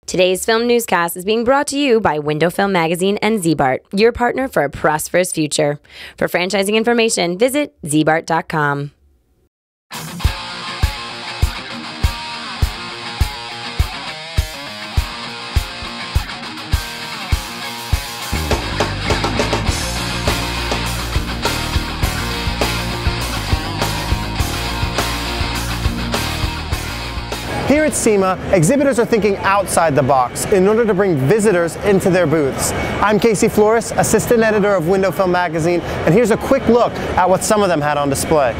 Today's film newscast is being brought to you by Window Film Magazine and ZBART, your partner for a prosperous future. For franchising information, visit zbart.com. Here at SEMA, exhibitors are thinking outside the box in order to bring visitors into their booths. I'm Casey Flores, assistant editor of Window Film Magazine, and here's a quick look at what some of them had on display.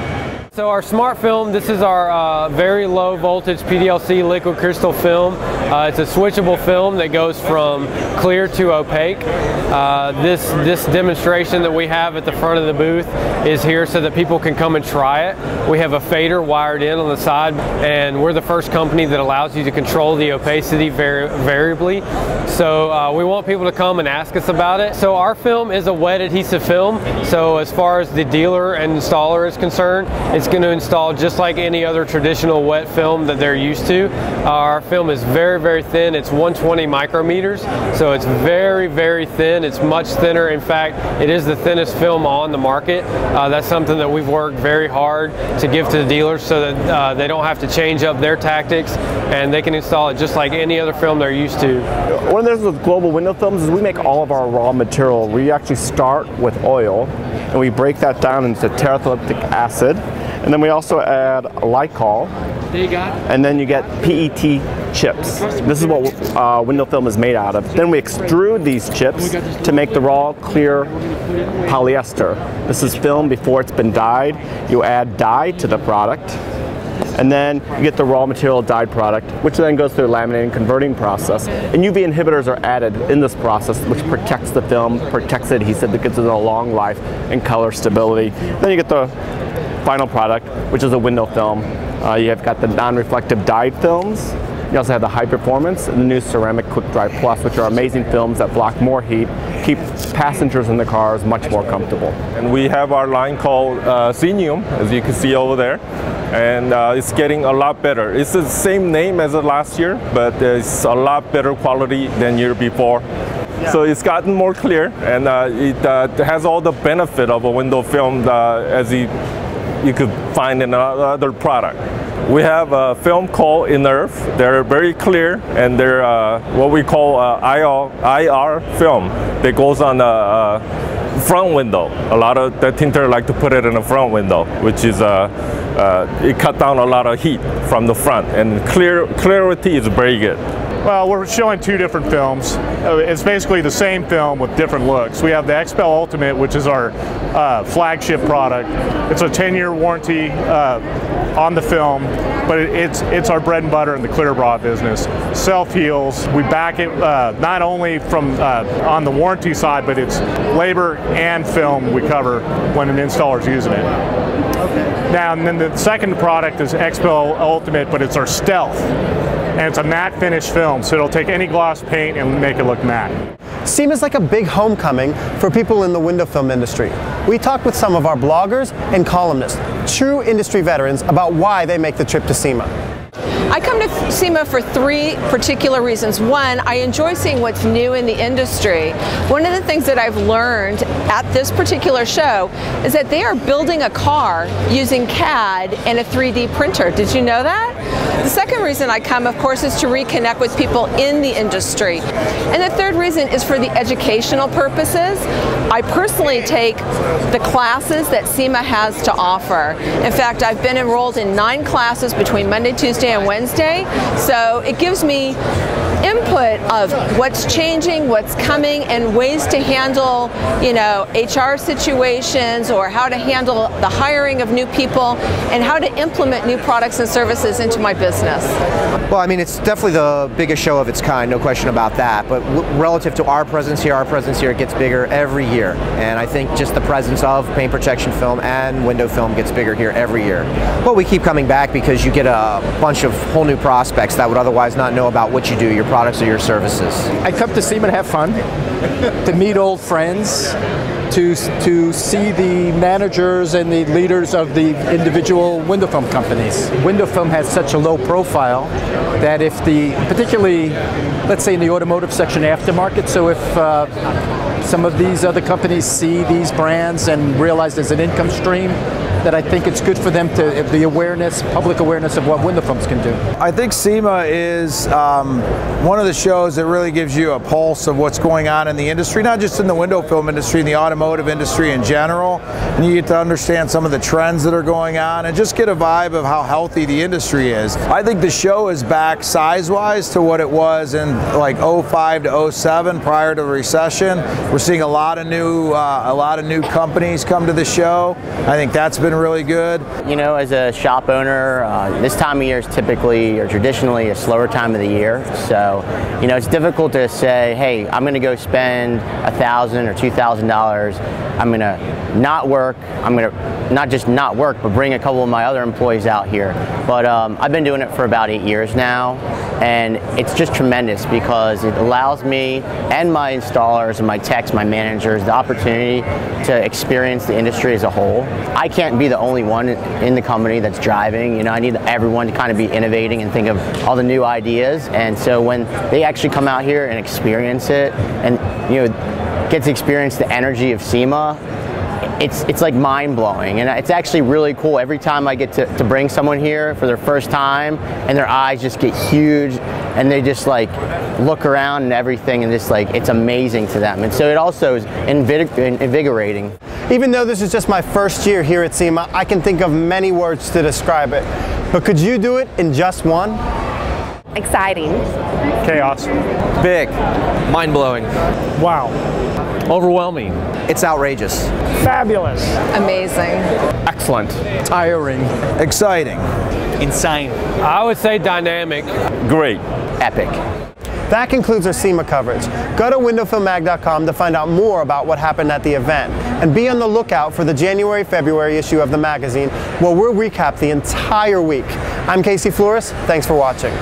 So our smart film, this is our very low voltage PDLC liquid crystal film. It's a switchable film that goes from clear to opaque. This demonstration that we have at the front of the booth is here so that people can come and try it. We have a fader wired in on the side, and we're the first company that allows you to control the opacity variably. So we want people to come and ask us about it. So our film is a wet adhesive film. So as far as the dealer and installer is concerned, it's going to install just like any other traditional wet film that they're used to. Our film is very, very thin. It's 120 micrometers, so it's very, very thin. It's much thinner. In fact, it is the thinnest film on the market. That's something that we've worked very hard to give to the dealers so that they don't have to change up their tactics and they can install it just like any other film they're used to. One of the things with global window films is we make all of our raw material. We actually start with oil and we break that down into terephthalic acid. And then we also add glycol, and then you get PET chips. This is what window film is made out of. Then we extrude these chips to make the raw, clear polyester. This is film before it's been dyed. You add dye to the product, and then you get the raw material dyed product, which then goes through a laminating converting process. And UV inhibitors are added in this process, which protects the film, protects the adhesive, that gives it a long life and color stability. Then you get the final product, which is a window film. You have got the non-reflective dyed films. You also have the high performance and the new ceramic quick dry plus, which are amazing films that block more heat, keep passengers in the cars much more comfortable. And we have our line called Xenium, as you can see over there, and it's getting a lot better. It's the same name as last year, but it's a lot better quality than year before. Yeah. So it's gotten more clear, and it has all the benefit of a window film as you could find in another product. We have a film called Innerve. They're very clear, and they're what we call IR film that goes on the front window. A lot of the tinter like to put it in the front window, which is it cut down a lot of heat from the front, and clarity is very good. Well, we're showing two different films. It's basically the same film with different looks. We have the XPEL Ultimate, which is our flagship product. It's a 10-year warranty on the film, but it's our bread and butter in the clear bra business. Self-heals. We back it not only from on the warranty side, but it's labor and film we cover when an installer is using it. Okay. Now, and then the second product is XPEL Ultimate, but it's our Stealth. And it's a matte finish film, so it'll take any gloss paint and make it look matte. SEMA is like a big homecoming for people in the window film industry. We talked with some of our bloggers and columnists, true industry veterans, about why they make the trip to SEMA. I come to SEMA for three particular reasons. One, I enjoy seeing what's new in the industry. One of the things that I've learned at this particular show is that they are building a car using CAD and a 3D printer. Did you know that? The second reason I come, of course, is to reconnect with people in the industry. And the third reason is for the educational purposes. I personally take the classes that SEMA has to offer. In fact, I've been enrolled in 9 classes between Monday, Tuesday, and Wednesday, so it gives me input of what's changing, what's coming, and ways to handle, you know, HR situations, or how to handle the hiring of new people, and how to implement new products and services into my business. Well, I mean, it's definitely the biggest show of its kind, no question about that, but relative to our presence here, it gets bigger every year, and I think just the presence of paint protection film and window film gets bigger here every year. But we keep coming back because you get a bunch of whole new prospects that would otherwise not know about what you do, your products or your services. I come to SEMA to have fun, to meet old friends, to see the managers and the leaders of the individual window film companies. Window film has such a low profile that if particularly, let's say in the automotive section aftermarket, so if some of these other companies see these brands and realize there's an income stream, that I think it's good for them to, the awareness, public awareness of what window films can do. I think SEMA is one of the shows that really gives you a pulse of what's going on in the industry, not just in the window film industry, in the automotive industry in general. And you get to understand some of the trends that are going on and just get a vibe of how healthy the industry is. I think the show is back size-wise to what it was in like 05 to 07 prior to the recession. We're seeing a lot of new companies come to the show. I think that's been really good. You know, as a shop owner, this time of year is typically or traditionally a slower time of the year. So, you know, it's difficult to say, hey, I'm going to go spend $1,000 or $2,000. I'm going to not work. I'm going to not just not work, but bring a couple of my other employees out here. But I've been doing it for about 8 years now, and it's just tremendous because it allows me and my installers and my techs, my managers, the opportunity to experience the industry as a whole. I can't be the only one in the company that's driving. You know, I need everyone to kind of be innovating and think of all the new ideas. And so when they actually come out here and experience it, and you know, get to experience the energy of SEMA, it's like mind-blowing, and it's actually really cool. Every time I get to bring someone here for their first time and their eyes just get huge and they just like look around and everything, and just like it's amazing to them. And so it also is invigorating. Even though this is just my first year here at SEMA, I can think of many words to describe it. But could you do it in just one? Exciting. Chaos. Big. Mind-blowing. Wow. Overwhelming. It's outrageous. Fabulous. Amazing. Excellent. Tiring. Exciting. Insane. I would say dynamic. Great. Epic. That concludes our SEMA coverage. Go to windowfilmmag.com to find out more about what happened at the event. And be on the lookout for the January-February issue of the magazine, where we'll recap the entire week. I'm Casey Flores. Thanks for watching.